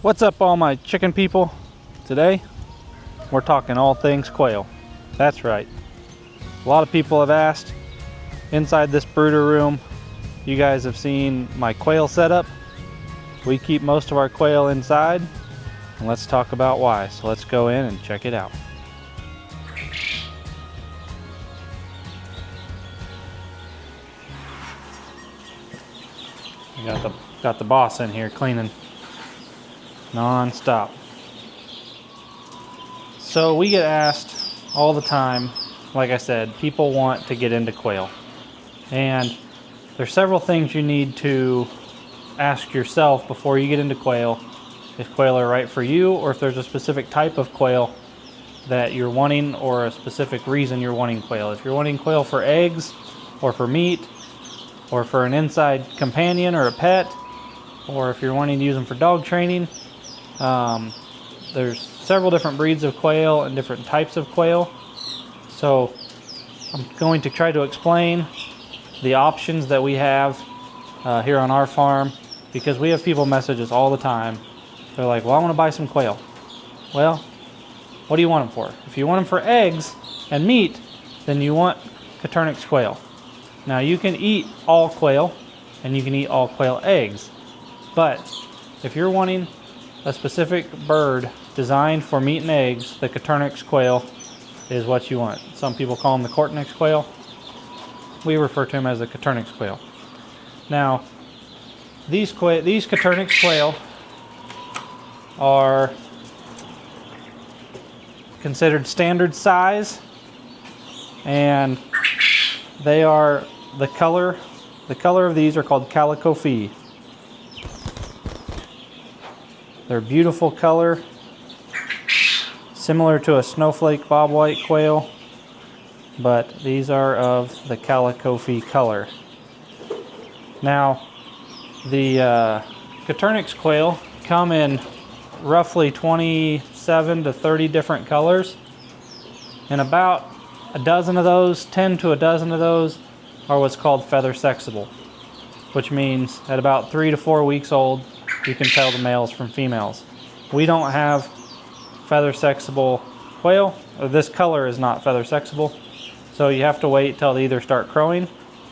What's up, all my chicken people? Today we're talking all things quail. That's right. A lot of people have asked inside this brooder room. You guys have seen my quail setup. We keep most of our quail inside, and let's talk about why. So let's go in and check it out. We got the boss in here cleaning non-stop. So we get asked all the time, like I said, people want to get into quail. And there's several things you need to ask yourself before you get into quail. If quail are right for you, or if there's a specific type of quail that you're wanting, or a specific reason you're wanting quail. If you're wanting quail for eggs, or for meat, or for an inside companion or a pet, or if you're wanting to use them for dog training. There's several different breeds of quail and different types of quail. So I'm going to try to explain the options that we have here on our farm, because we have people message us all the time. They're like, well, I want to buy some quail. Well, what do you want them for? If you want them for eggs and meat, then you want Coturnix quail. Now you can eat all quail and you can eat all quail eggs, but if you're wanting a specific bird designed for meat and eggs, the Coturnix quail is what you want. Some people call them the Cortnix quail. We refer to them as the Coturnix quail. Now, these Coturnix quail are considered standard size, and they are the color of these are called calico fee. They're beautiful color, similar to a snowflake bobwhite quail, but these are of the calico fee color. Now, the Coturnix quail come in roughly 27 to 30 different colors, and about a dozen of those, 10 to a dozen of those, are what's called feather sexable, which means at about 3 to 4 weeks old, you can tell the males from females. We don't have feather sexable quail, or this color is not feather sexable, so you have to wait till they either start crowing,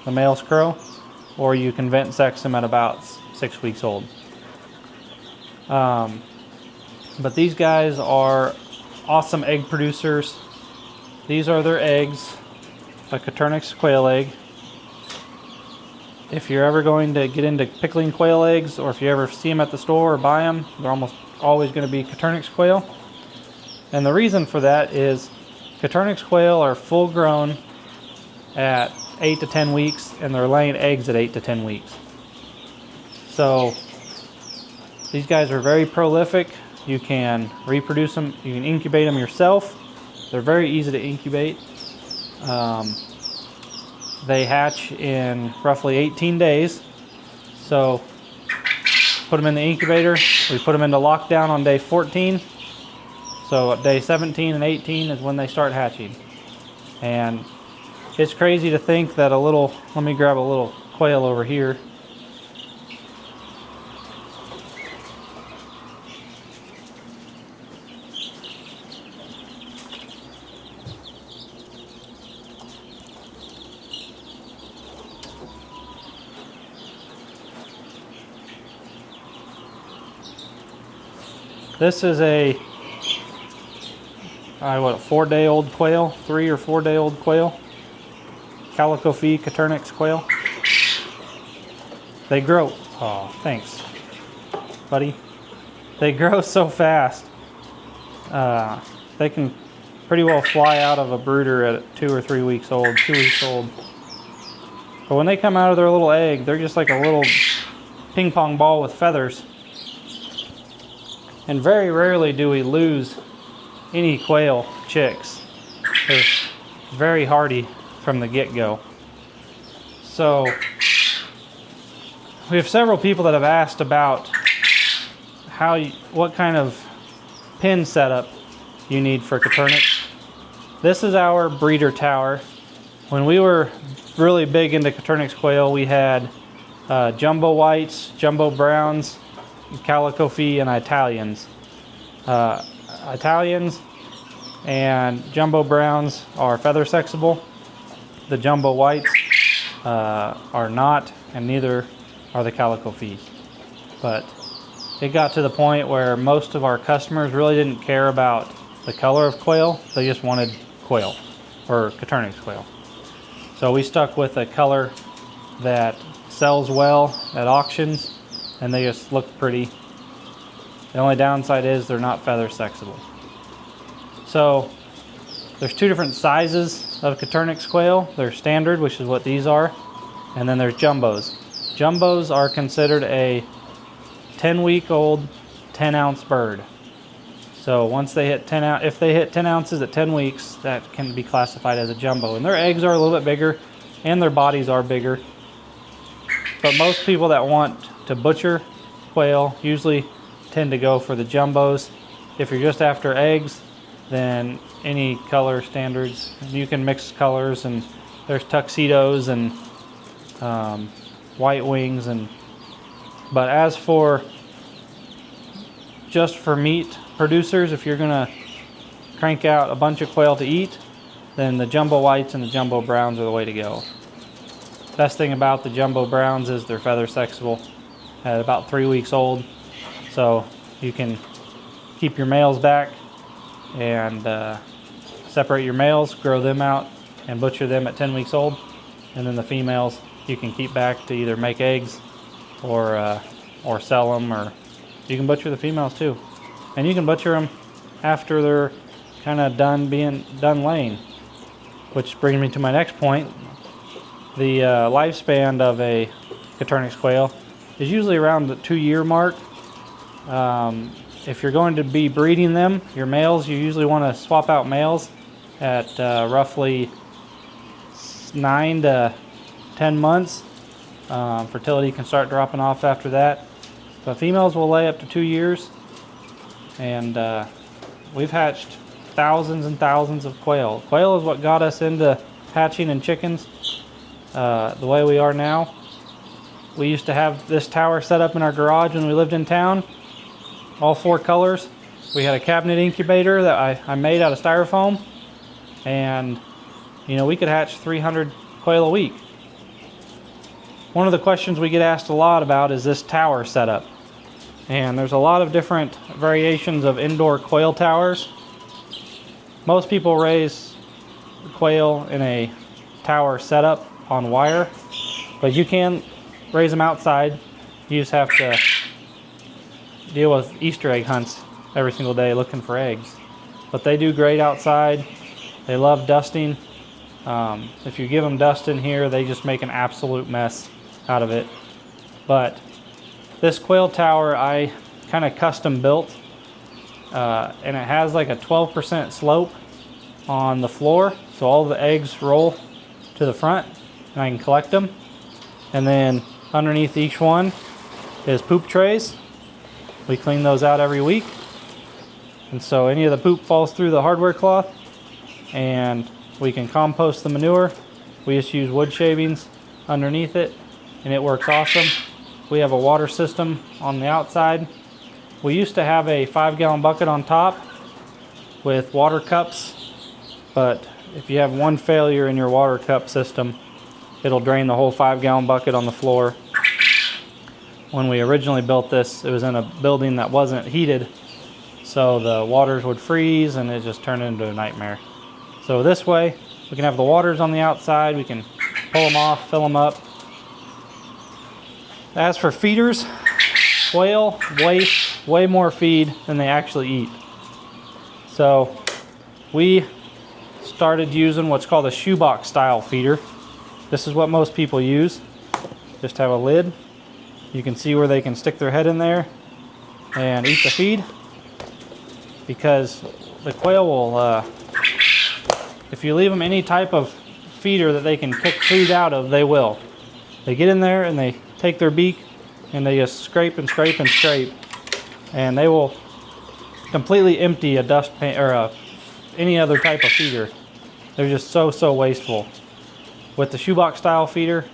the males crow, or you can vent sex them at about 6 weeks old. But these guys are awesome egg producers. These are their eggs, a Coturnix quail egg. If you're ever going to get into pickling quail eggs, or if you ever see them at the store or buy them, they're almost always going to be Coturnix quail. And the reason for that is Coturnix quail are full grown at 8 to 10 weeks, and they're laying eggs at 8 to 10 weeks. So these guys are very prolific. You can reproduce them, you can incubate them yourself. They're very easy to incubate. They hatch in roughly 18 days. So put them in the incubator. We put them into lockdown on day 14. So day 17 and 18 is when they start hatching. And it's crazy to think that let me grab a little quail over here. This is a 4-day-old quail, 3 or 4-day-old quail, calico fee Coturnix quail. They grow. Oh, thanks, buddy. They grow so fast. They can pretty well fly out of a brooder at 2 or 3 weeks old, 2 weeks old. But when they come out of their little egg, they're just like a little ping pong ball with feathers. And very rarely do we lose any quail chicks. They're very hardy from the get-go. So we have several people that have asked about what kind of pen setup you need for Coturnix. This is our breeder tower. When we were really big into Coturnix quail, we had jumbo whites, jumbo browns, calico fee and Italians. Italians and jumbo browns are feather sexable. The jumbo whites are not, and neither are the calico fees. But it got to the point where most of our customers really didn't care about the color of quail. They just wanted quail, or Coturnix quail. So we stuck with a color that sells well at auctions, and they just look pretty. The only downside is they're not feather sexable. So there's two different sizes of Coturnix quail. There's standard, which is what these are, and then there's jumbos. Jumbos are considered a 10-week-old, 10-ounce bird. So once they hit 10 ounce, if they hit 10 ounces at 10 weeks, that can be classified as a jumbo. And their eggs are a little bit bigger, and their bodies are bigger. But most people that want to butcher quail usually tend to go for the jumbos. If you're just after eggs, then any color standards. You can mix colors, and there's tuxedos and white wings. But as for just for meat producers, if you're gonna crank out a bunch of quail to eat, then the jumbo whites and the jumbo browns are the way to go. Best thing about the jumbo browns is they're feather sexable at about 3 weeks old, so you can keep your males back and separate your males, grow them out, and butcher them at 10 weeks old, and then the females you can keep back to either make eggs or sell them, or you can butcher the females too. And you can butcher them after they're kind of done laying. Which brings me to my next point. The lifespan of a Coturnix quail is usually around the 2-year mark. If you're going to be breeding them, your males, you usually want to swap out males at roughly 9 to 10 months. Fertility can start dropping off after that. But females will lay up to 2 years. And we've hatched thousands and thousands of quail. Quail is what got us into hatching and chickens the way we are now. We used to have this tower set up in our garage when we lived in town, all 4 colors. We had a cabinet incubator that I made out of styrofoam, and you know, we could hatch 300 quail a week. One of the questions we get asked a lot about is this tower setup. And there's a lot of different variations of indoor quail towers. Most people raise quail in a tower setup on wire, but you can raise them outside. You just have to deal with Easter egg hunts every single day looking for eggs. But they do great outside. They love dusting. If you give them dust in here, they just make an absolute mess out of it. But this quail tower I kind of custom built, and it has like a 12% slope on the floor, so all the eggs roll to the front and I can collect them. And then underneath each one is poop trays. We clean those out every week, and so any of the poop falls through the hardware cloth, and we can compost the manure. We just use wood shavings underneath it, and it works awesome. We have a water system on the outside. We used to have a 5-gallon bucket on top with water cups, but if you have one failure in your water cup system, it'll drain the whole 5-gallon bucket on the floor. When we originally built this, it was in a building that wasn't heated, so the waters would freeze and it just turned into a nightmare. So this way, we can have the waters on the outside, we can pull them off, fill them up. As for feeders, quail waste way more feed than they actually eat. So we started using what's called a shoebox style feeder. This is what most people use. Just have a lid. You can see where they can stick their head in there and eat the feed, because the quail will, if you leave them any type of feeder that they can pick food out of, they will. They get in there and they take their beak and they just scrape and scrape and scrape, and they will completely empty a dustpan or any other type of feeder. They're just so wasteful. With the shoebox style feeder,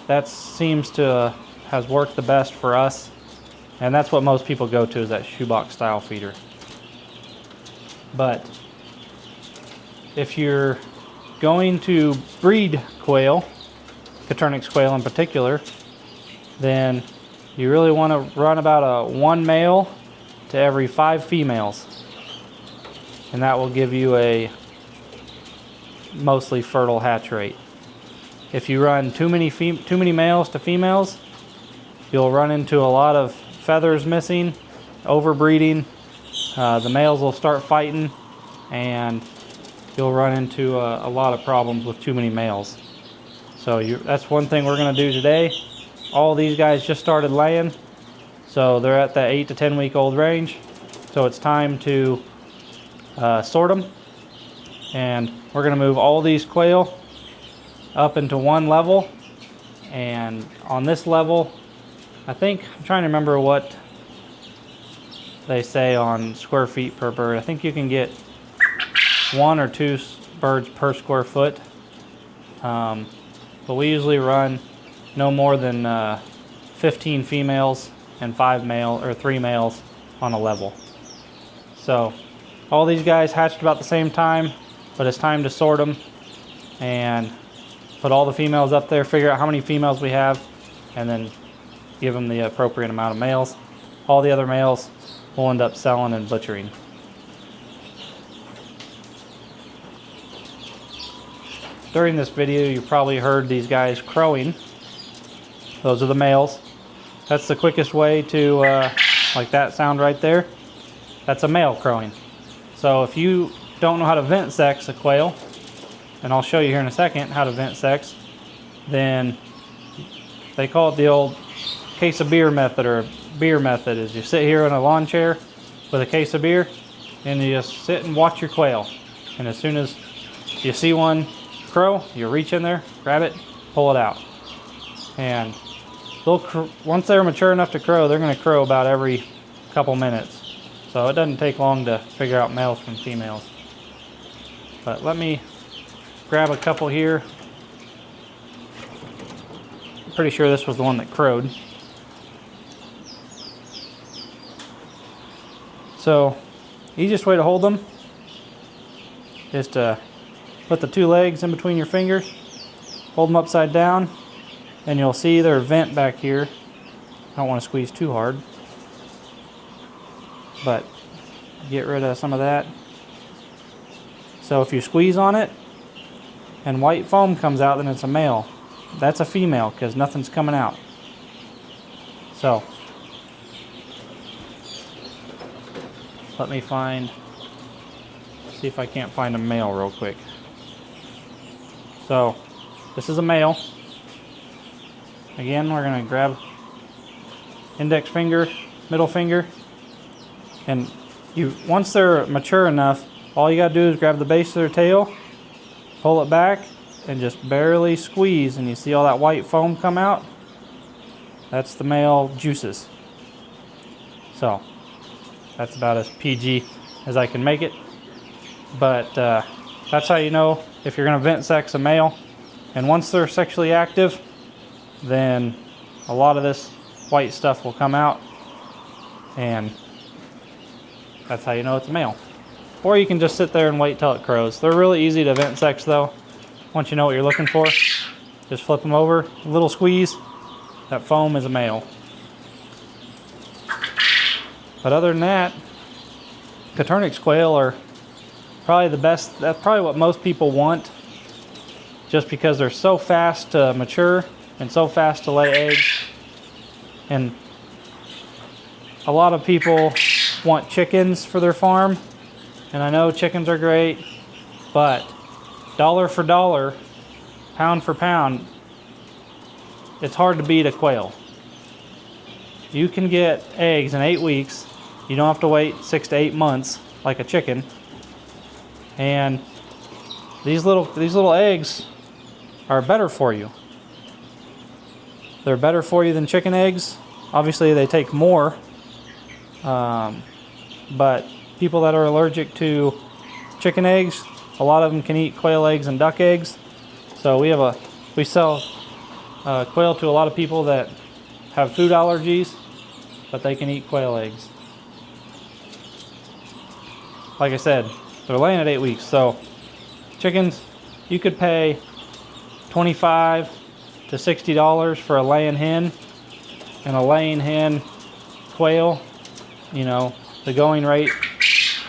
that seems to has worked the best for us. And that's what most people go to, is that shoebox style feeder. But if you're going to breed quail, Coturnix quail in particular, then you really want to run about a 1 male to every 5 females. And that will give you a mostly fertile hatch rate. If you run too many males to females, you'll run into a lot of feathers missing, overbreeding. The males will start fighting, and you'll run into a lot of problems with too many males. So that's one thing we're going to do today. All these guys just started laying, so they're at the 8 to 10 week old range. So it's time to sort them, and we're going to move all these quail up into one level. And on this level, I'm trying to remember what they say on square feet per bird. I think you can get 1 or 2 birds per square foot. But we usually run no more than 15 females and 3 males on a level. So all these guys hatched about the same time, but it's time to sort them and put all the females up there, figure out how many females we have, and then give them the appropriate amount of males. All the other males we'll end up selling and butchering. During this video, you probably heard these guys crowing. Those are the males. That's the quickest way to, like that sound right there, that's a male crowing. So if you don't know how to vent sex a quail, and I'll show you here in a second how to vent sex, then they call it the old case of beer method, or beer method. Is you sit here in a lawn chair with a case of beer, and you just sit and watch your quail. And as soon as you see one crow, you reach in there, grab it, pull it out. And once they're mature enough to crow, they're going to crow about every couple minutes. So it doesn't take long to figure out males from females. But let me grab a couple here. I'm pretty sure this was the one that crowed. So, easiest way to hold them is to put the 2 legs in between your fingers, hold them upside down, and you'll see their vent back here. I don't want to squeeze too hard, but get rid of some of that. So if you squeeze on it and white foam comes out, then it's a male. That's a female because nothing's coming out. So let me see if I can't find a male real quick. So this is a male. Again, we're going to grab index finger, middle finger, and once they're mature enough, all you got to do is grab the base of their tail, pull it back, and just barely squeeze, and you see all that white foam come out? That's the male juices. So that's about as PG as I can make it. But that's how you know if you're going to vent sex a male. And once they're sexually active, then a lot of this white stuff will come out, and that's how you know it's a male. Or you can just sit there and wait till it crows. They're really easy to vent sex though. Once you know what you're looking for, just flip them over, a little squeeze, that foam is a male. But other than that, Coturnix quail are probably the best. That's probably what most people want, just because they're so fast to mature and so fast to lay eggs. And a lot of people want chickens for their farm, and I know chickens are great, but dollar for dollar, pound for pound, it's hard to beat a quail. You can get eggs in 8 weeks. You don't have to wait 6 to 8 months like a chicken. And these little eggs are better for you. They're better for you than chicken eggs. Obviously, they take more. But people that are allergic to chicken eggs, a lot of them can eat quail eggs and duck eggs. So we sell quail to a lot of people that have food allergies. but they can eat quail eggs. Like I said, they're laying at 8 weeks. So chickens, you could pay $25 to $60 for a laying hen, and a laying hen quail, you know, the going rate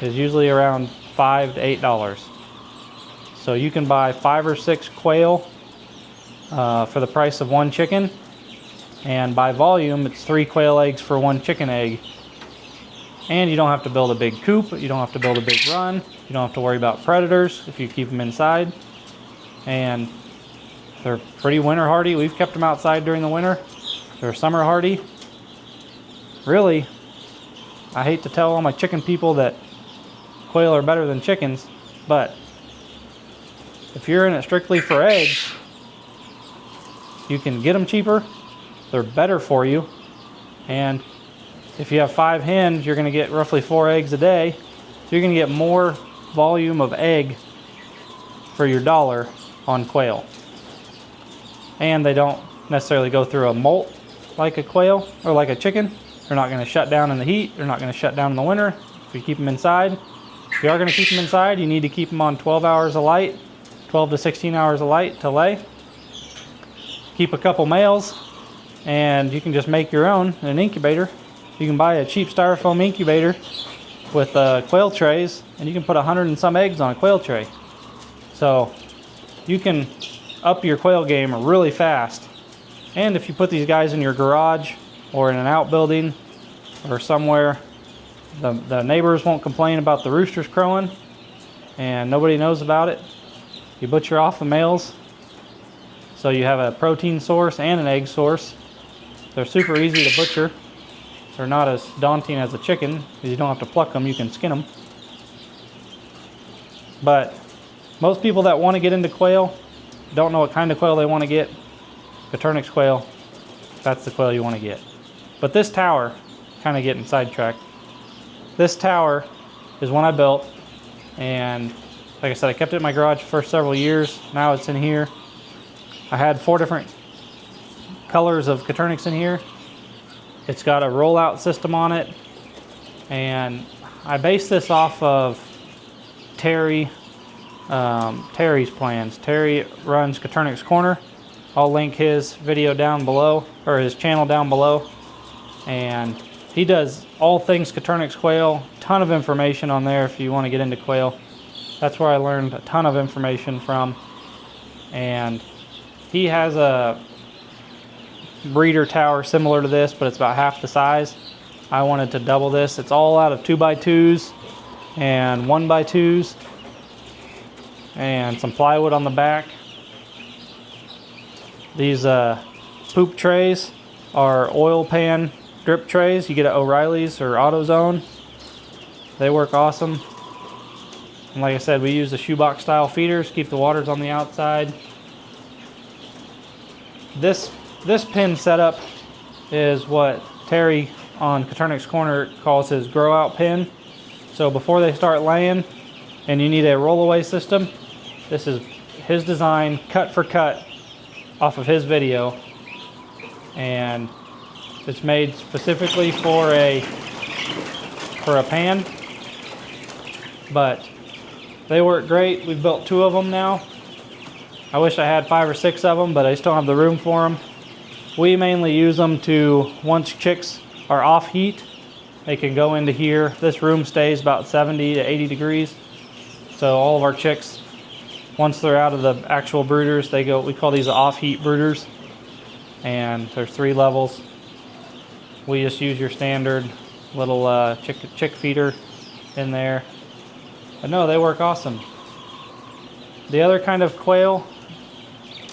is usually around $5 to $8. So you can buy 5 or 6 quail for the price of 1 chicken, and by volume it's 3 quail eggs for 1 chicken egg. And you don't have to build a big coop, you don't have to build a big run, you don't have to worry about predators if you keep them inside. And they're pretty winter hardy. We've kept them outside during the winter. They're summer hardy. Really, I hate to tell all my chicken people that quail are better than chickens, but if you're in it strictly for eggs, you can get them cheaper, they're better for you, and if you have 5 hens, you're going to get roughly 4 eggs a day, so you're going to get more volume of egg for your dollar on quail. And they don't necessarily go through a molt like a quail or like a chicken. They're not going to shut down in the heat, they're not going to shut down in the winter if you keep them inside. If you are going to keep them inside, you need to keep them on 12 hours of light, 12 to 16 hours of light to lay. Keep a couple males, and you can just make your own in an incubator. You can buy a cheap styrofoam incubator with quail trays, and you can put 100 and some eggs on a quail tray. So you can up your quail game really fast. And if you put these guys in your garage or in an outbuilding or somewhere, the neighbors won't complain about the roosters crowing, and nobody knows about it. You butcher off the males, so you have a protein source and an egg source. They're super easy to butcher. They're not as daunting as a chicken, because you don't have to pluck them, you can skin them. But most people that want to get into quail don't know what kind of quail they want to get. Coturnix quail, that's the quail you want to get. But this tower, kind of getting sidetracked, this tower is one I built, and like I said, I kept it in my garage for several years. Now it's in here. I had 4 different colors of Coturnix in here. It's got a rollout system on it, and I based this off of Terry's plans. Terry runs Coturnix Corner. I'll link his video down below, or his channel down below, and he does all things Coturnix quail. Ton of information on there if you want to get into quail. That's where I learned a ton of information from. And he has a breeder tower similar to this, but it's about half the size. I wanted to double this. It's all out of 2x2s and 1x2s and some plywood on the back. These poop trays are oil pan drip trays. You get at O'Reilly's or AutoZone. They work awesome. And like I said, we use the shoebox style feeders, keep the waters on the outside. This pen setup is what Terry on Coturnix Corner calls his grow out pen. So before they start laying and you need a rollaway system, this is his design, cut for cut off of his video, and it's made specifically for a pan, but they work great. We've built 2 of them now. I wish I had 5 or 6 of them, but I just don't have the room for them. We mainly use them to, once chicks are off heat, they can go into here. This room stays about 70 to 80 degrees. So all of our chicks, once they're out of the actual brooders, they go, we call these off heat brooders. And there's 3 levels. We just use your standard little chick feeder in there. But no, they work awesome. The other kind of quail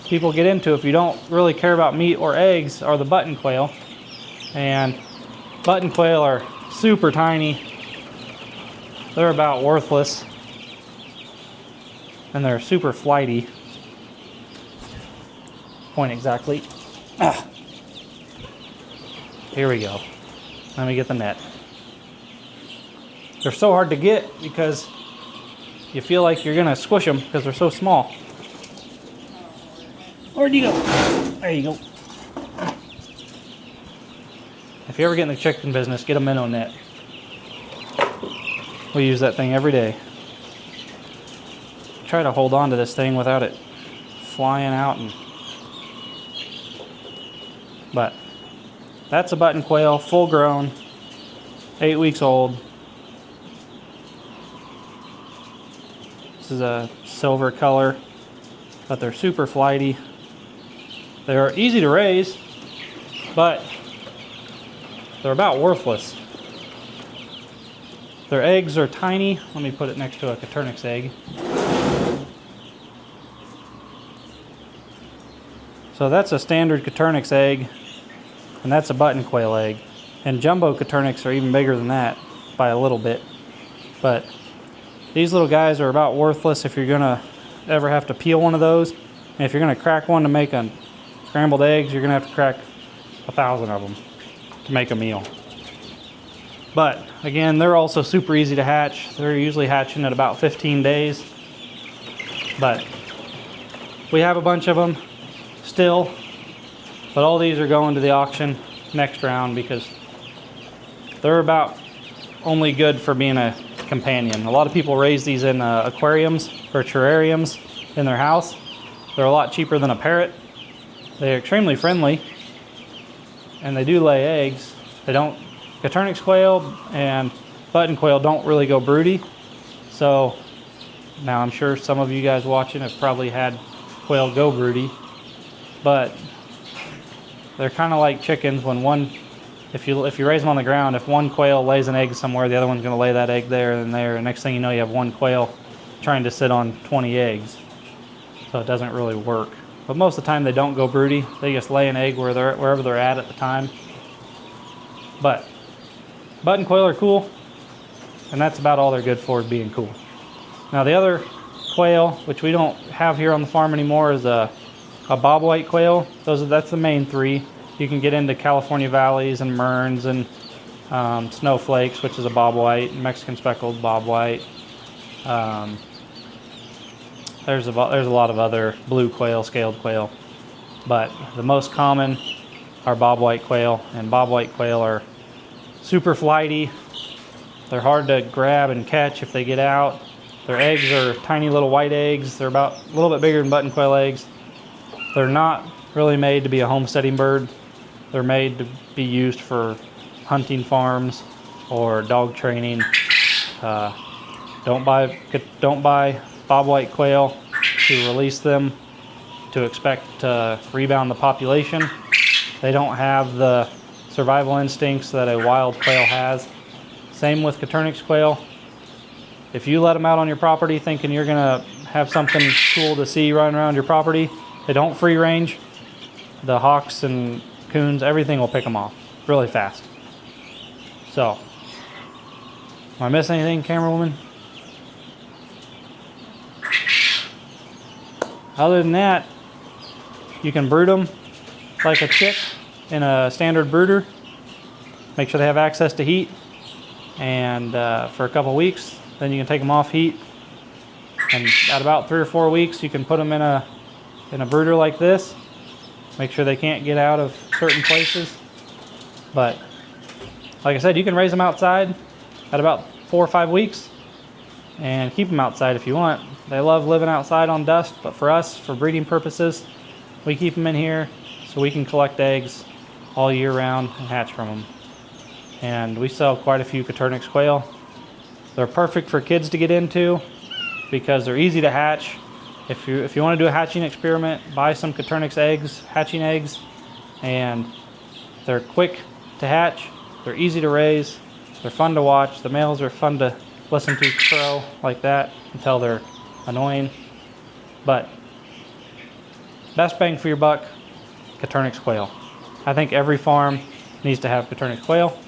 people get into, if you don't really care about meat or eggs, are the button quail. And button quail are super tiny. They're about worthless. And they're super flighty. Point exactly. Here we go. Let me get the net. They're so hard to get because you feel like you're gonna squish them because they're so small. Where'd you go? There you go. If If you ever get in the chicken business, get a minnow net. We use that thing every day. Try to hold on to this thing without it flying out. But that's a button quail, full grown, 8 weeks old. This is a silver color, but they're super flighty. They're easy to raise, but they're about worthless. Their eggs are tiny. Let me put it next to a Coturnix egg. So that's a standard Coturnix egg, and that's a button quail egg. And jumbo Coturnix are even bigger than that by a little bit. But these little guys are about worthless if you're gonna ever have to peel one of those. And if you're gonna crack one to make a scrambled eggs, you're gonna have to crack 1,000 of them to make a meal. But again, they're also super easy to hatch. They're usually hatching at about 15 days. But we have a bunch of them still, but all these are going to the auction next round because they're about only good for being a companion. A lot of people raise these in aquariums or terrariums in their house. They're a lot cheaper than a parrot. They're extremely friendly, and they do lay eggs. They don't. Coturnix quail and button quail don't really go broody. So now I'm sure some of you guys watching have probably had quail go broody, but they're kind of like chickens. When one, if you raise them on the ground, if one quail lays an egg somewhere, the other one's going to lay that egg there and there. And next thing you know, you have one quail trying to sit on 20 eggs. So it doesn't really work. But most of the time they don't go broody. They just lay an egg wherever they're at the time. But button quail are cool, and that's about all they're good for, is being cool. Now the other quail, which we don't have here on the farm anymore, is a bobwhite quail. That's the main three. You can get into California valleys and Merns and snowflakes, which is a bobwhite, Mexican speckled bobwhite. There's a lot of other blue quail, scaled quail, but the most common are bobwhite quail, and bobwhite quail are super flighty. They're hard to grab and catch if they get out. Their eggs are tiny little white eggs. They're about a little bit bigger than button quail eggs. They're not really made to be a homesteading bird. They're made to be used for hunting farms or dog training. Don't buy bobwhite quail to release them to expect to rebound the population. They don't have the survival instincts that a wild quail has. Same with Coturnix quail. If you let them out on your property thinking you're gonna have something cool to see running around your property, they don't free range. The hawks and coons, everything will pick them off really fast. So, am I missing anything, camera woman? Other than that, you can brood them like a chick in a standard brooder. Make sure they have access to heat, and for a couple weeks, then you can take them off heat, and at about 3 or 4 weeks you can put them in a brooder like this. Make sure they can't get out of certain places. But like I said, you can raise them outside at about 4 or 5 weeks and keep them outside if you want. They love living outside on dust, but for us, for breeding purposes, we keep them in here so we can collect eggs all year round and hatch from them. And we sell quite a few Coturnix quail. They're perfect for kids to get into because they're easy to hatch. If you want to do a hatching experiment, buy some Coturnix eggs, hatching eggs, and they're quick to hatch. They're easy to raise. They're fun to watch. The males are fun to listen to crow like that until they're annoying. But best bang for your buck, Coturnix quail. I think every farm needs to have Coturnix quail.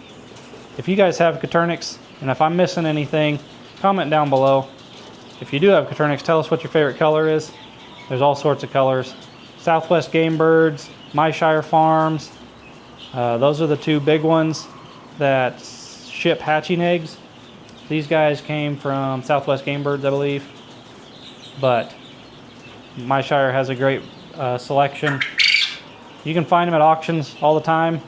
If you guys have Coturnix, and if I'm missing anything, comment down below. If you do have Coturnix, tell us what your favorite color is. There's all sorts of colors. Southwest Game Birds, My Shire Farms. Those are the two big ones that ship hatching eggs. These guys came from Southwest Game Birds, I believe. But My Shire has a great selection. You can find them at auctions all the time.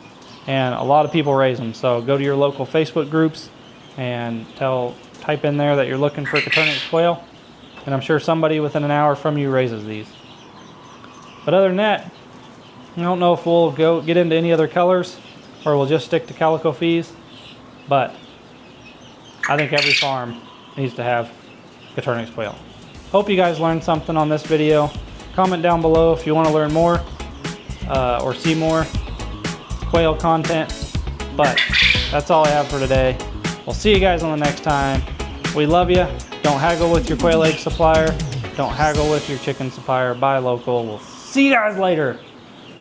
and a lot of people raise them. So go to your local Facebook groups and type in there that you're looking for Coturnix quail, and I'm sure somebody within an hour from you raises these. But other than that, I don't know if we'll get into any other colors or we'll just stick to calico fees, but I think every farm needs to have Coturnix quail. Hope you guys learned something on this video. Comment down below if you want to learn more or see more quail content. But that's all I have for today. We'll see you guys on the next time. We love you. Don't haggle with your quail egg supplier. Don't haggle with your chicken supplier. Buy local. We'll see you guys later.